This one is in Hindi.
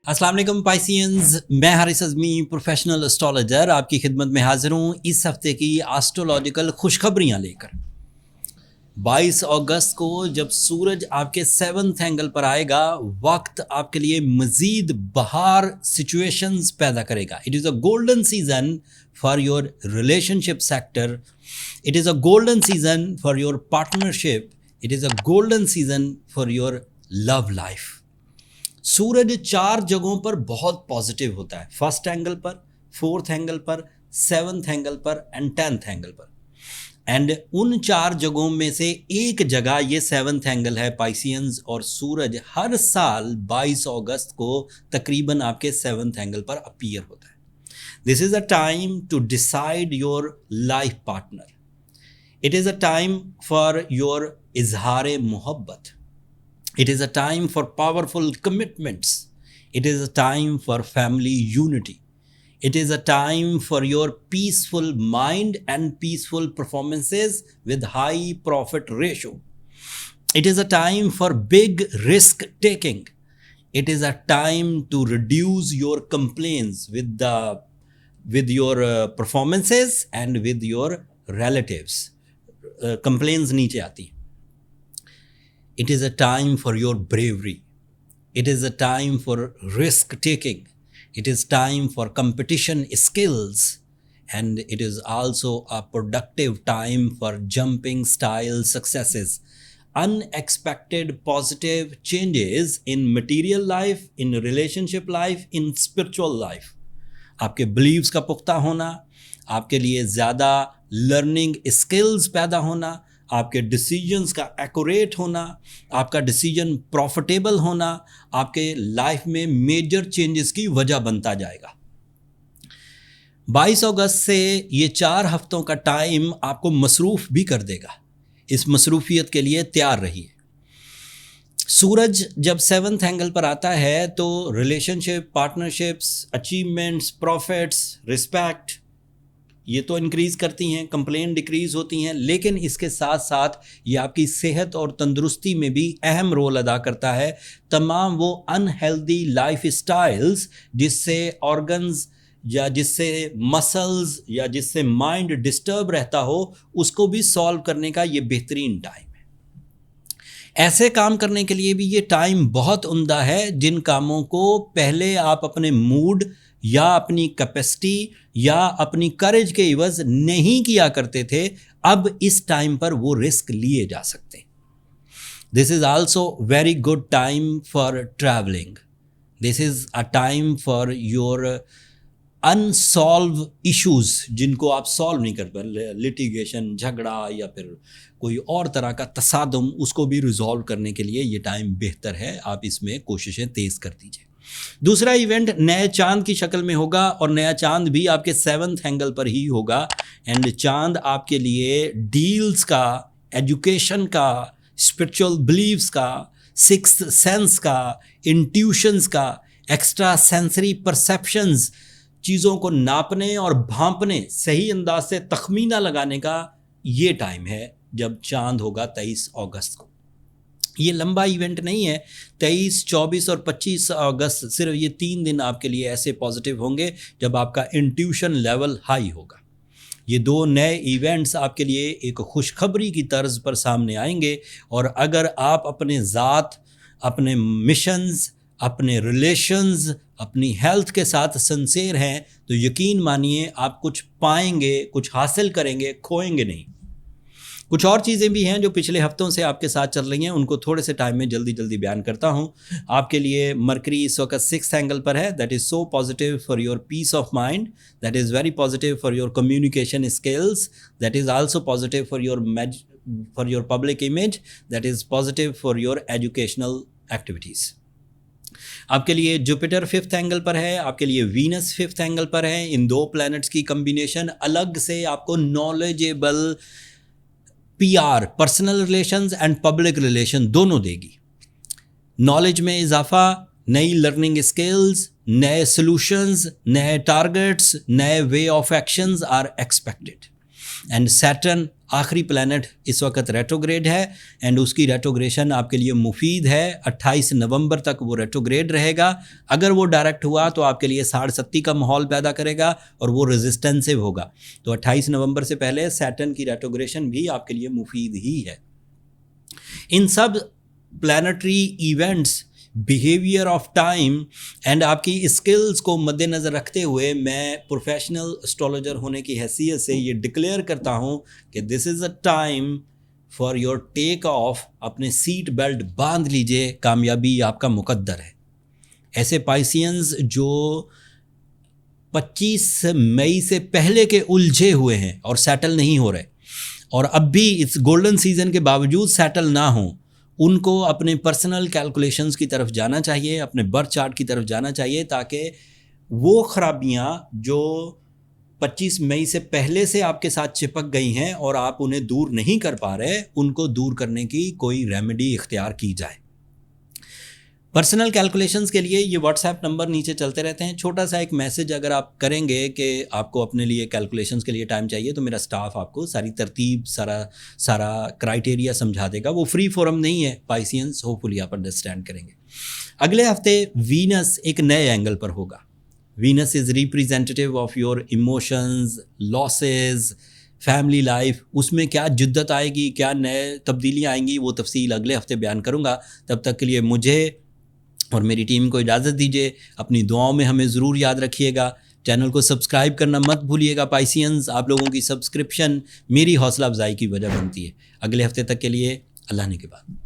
अस्सलाम वालेकुम पाइसियंस, मैं हारिस अज़मी प्रोफेशनल एस्ट्रोलॉजर आपकी खिदमत में हाजिर हूँ इस हफ्ते की एस्ट्रोलॉजिकल खुशखबरियाँ लेकर। 22 अगस्त को जब सूरज आपके 7th एंगल पर आएगा, वक्त आपके लिए मज़ीद बहार सिचुएशंस पैदा करेगा। It is a golden season for your relationship sector, it is a golden season for your partnership, it is a golden season for your love life. सूरज 4 जगहों पर बहुत पॉजिटिव होता है, फर्स्ट एंगल पर, 4th एंगल पर, 7th एंगल पर एंड 10th एंगल पर। एंड उन 4 जगहों में से एक जगह ये 7th एंगल है पाइसियंस, और सूरज हर साल 22 अगस्त को तकरीबन आपके 7th एंगल पर अपीयर होता है। This is a time to decide your life partner, it is a time for your इजहार मोहब्बत, it is a time for powerful commitments, it is a time for family unity, it is a time for your peaceful mind and peaceful performances with high profit ratio, it is a time for big risk taking, it is a time to reduce your complaints with your performances and with your relatives. Complaints नीचे आती हैं। It is a time for your bravery. It is a time for risk taking. It is time for competition skills. And it is also a productive time for jumping style successes. Unexpected positive changes in material life, in relationship life, in spiritual life. आपके बिलीव्स का पुख्ता होना, आपके लिए ज़्यादा लर्निंग स्किल्स पैदा होना, आपके डिसीजंस का एक्यूरेट होना, आपका डिसीजन प्रॉफिटेबल होना, आपके लाइफ में मेजर चेंजेस की वजह बनता जाएगा। 22 अगस्त से ये 4 हफ्तों का टाइम आपको मसरूफ़ भी कर देगा। इस मसरूफियत के लिए तैयार रहिए। सूरज जब 7th एंगल पर आता है तो relationship, partnerships, achievements, profits, respect, ये तो इंक्रीज़ करती हैं, कंप्लेन डिक्रीज़ होती हैं, लेकिन इसके साथ साथ ये आपकी सेहत और तंदुरुस्ती में भी अहम रोल अदा करता है। तमाम वो अनहेल्दी लाइफ स्टाइल्स जिससे ऑर्गन्स या जिससे मसल्स या जिससे माइंड डिस्टर्ब रहता हो, उसको भी सॉल्व करने का ये बेहतरीन टाइम है। ऐसे काम करने के लिए भी ये टाइम बहुत उम्दा है जिन कामों को पहले आप अपने मूड या अपनी कैपेसिटी या अपनी करेज के इवज़ नहीं किया करते थे, अब इस टाइम पर वो रिस्क लिए जा सकते। This is also very good time for travelling, this is a time for your unsolved issues जिनको आप सॉल्व नहीं कर पाए, लिटिगेशन, झगड़ा या फिर कोई और तरह का तसादुम, उसको भी रिजॉल्व करने के लिए ये टाइम बेहतर है। आप इसमें कोशिशें तेज़ कर दीजिए। दूसरा इवेंट नए चांद की शक्ल में होगा और नया चांद भी आपके 7th एंगल पर ही होगा। एंड चांद आपके लिए डील्स का, एजुकेशन का, स्पिरिचुअल बिलीव्स का, सिक्स्थ सेंस का, इंट्यूशंस का, एक्स्ट्रा सेंसरी परसेप्शंस, चीज़ों को नापने और भांपने, सही अंदाज से तखमीना लगाने का ये टाइम है जब चांद होगा 23 अगस्त को। ये लंबा इवेंट नहीं है। 23, 24 और 25 अगस्त, सिर्फ ये 3 दिन आपके लिए ऐसे पॉजिटिव होंगे जब आपका इंट्यूशन लेवल हाई होगा। ये 2 नए इवेंट्स आपके लिए एक खुशखबरी की तर्ज पर सामने आएंगे, और अगर आप अपने ज़ात, अपने मिशंस, अपने रिलेशंस, अपनी हेल्थ के साथ सिंसियर हैं तो यकीन मानिए आप कुछ पाएंगे, कुछ हासिल करेंगे, खोएंगे नहीं। कुछ और चीज़ें भी हैं जो पिछले हफ्तों से आपके साथ चल रही हैं, उनको थोड़े से टाइम में जल्दी जल्दी बयान करता हूं। आपके लिए मरकरी इस वक्त 6th एंगल पर है, that is so positive for your peace of mind, that is very positive for your communication skills, that is also positive for your public image, that is positive for your educational activities. आपके लिए जुपिटर 5th एंगल पर है, आपके लिए वीनस 5th एंगल पर है। इन 2 प्लैनेट्स की कम्बिनेशन अलग से आपको knowledgeable PR, personal relations and public relation दोनों देगी। नॉलेज में इजाफा, नई लर्निंग स्किल्स, नए सॉल्यूशंस, नए टारगेट्स, नए way of actions are expected. And Saturn आखिरी प्लैनेट इस वक्त रेट्रोग्रेड है एंड उसकी रेट्रोग्रेशन आपके लिए मुफीद है। 28 नवंबर तक वो रेट्रोग्रेड रहेगा। अगर वो डायरेक्ट हुआ तो आपके लिए 60-70 का माहौल पैदा करेगा और वो रेजिस्टेंसिव होगा। तो 28 नवंबर से पहले सैटर्न की रेट्रोग्रेशन भी आपके लिए मुफीद ही है। इन सब planetary events, behaviour of time and आपकी स्किल्स को मद्देनज़र रखते हुए मैं प्रोफेशनल एस्ट्रोलॉजर होने की हैसियत से ये डिक्लेयर करता हूँ कि this is a time for your take off. अपने सीट बेल्ट बांध लीजिए, कामयाबी आपका मुकद्दर है। ऐसे पाइसियंस जो 25 मई से पहले के उलझे हुए हैं और सेटल नहीं हो रहे और अब भी इस गोल्डन सीजन के बावजूद सेटल ना हों, उनको अपने पर्सनल कैलकुलेशंस की तरफ जाना चाहिए, अपने बर्थ चार्ट की तरफ जाना चाहिए, ताकि वो खराबियाँ जो 25 मई से पहले से आपके साथ चिपक गई हैं और आप उन्हें दूर नहीं कर पा रहे, उनको दूर करने की कोई रेमेडी इख्तियार की जाए। पर्सनल कैलकुलेशंस के लिए ये व्हाट्सएप नंबर नीचे चलते रहते हैं। छोटा सा एक मैसेज अगर आप करेंगे कि आपको अपने लिए कैलकुलेशंस के लिए टाइम चाहिए, तो मेरा स्टाफ आपको सारी तरतीब, सारा क्राइटेरिया समझा देगा। वो फ्री फोरम नहीं है पाइसियंस, होपफुली आप अंडरस्टैंड करेंगे। अगले हफ्ते वीनस एक नए एंगल पर होगा। Venus is representative of your emotions, losses, family life. उसमें क्या जिद्दत आएगी, क्या नए तब्दीलियाँ आएंगी, वो तफसील अगले हफ्ते बयान करूँगा। तब तक के लिए मुझे और मेरी टीम को इजाज़त दीजिए। अपनी दुआओं में हमें ज़रूर याद रखिएगा। चैनल को सब्सक्राइब करना मत भूलिएगा पाइसियंस। आप लोगों की सब्सक्रिप्शन मेरी हौसला अफजाई की वजह बनती है। अगले हफ्ते तक के लिए अल्लाह ने के बाद।